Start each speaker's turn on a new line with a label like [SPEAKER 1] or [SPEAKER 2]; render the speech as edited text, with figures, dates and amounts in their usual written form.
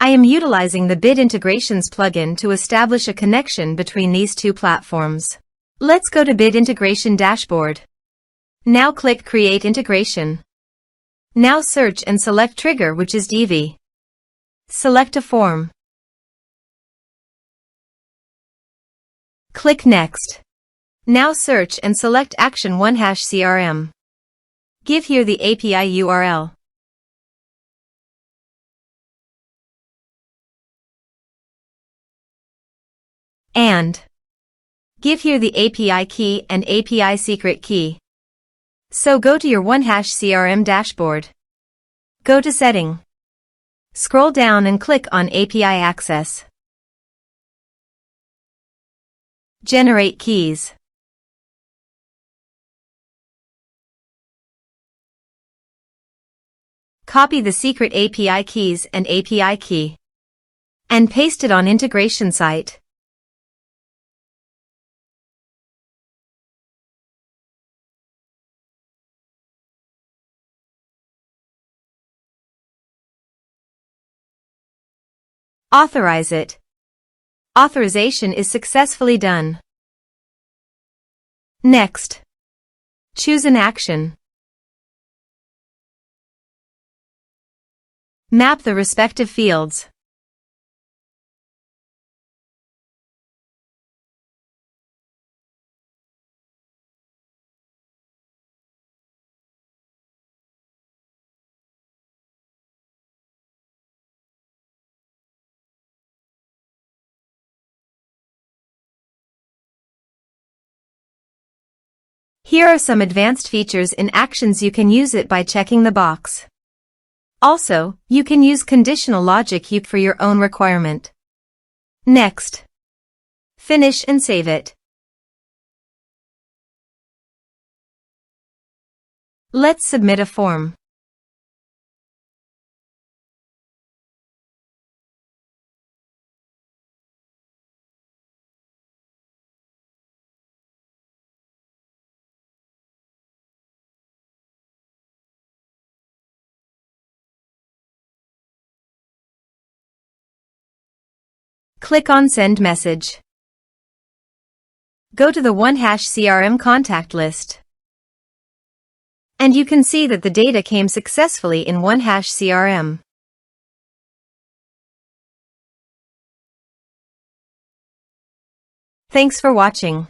[SPEAKER 1] I am utilizing the Bit Integrations plugin to establish a connection between these two platforms. Let's go to Bit Integration Dashboard. Now click Create Integration. Now search and select Trigger, which is Divi. Select a form. Click Next. Now search and select Action OneHash CRM. Give here the API URL. And give here the API key and API secret key. So go to your OneHash CRM dashboard. Go to Setting. Scroll down and click on API Access. Generate keys. Copy the secret API keys and API key and paste it on integration site. Authorize it. Authorization is successfully done. Next, choose an action. Map the respective fields. Here are some advanced features in Actions. You can use it by checking the box. Also, you can use conditional logic for your own requirement. Next, finish and save it. Let's submit a form. Click on Send Message. Go to the OneHash CRM contact list. And you can see that the data came successfully in OneHash CRM. Thanks for watching.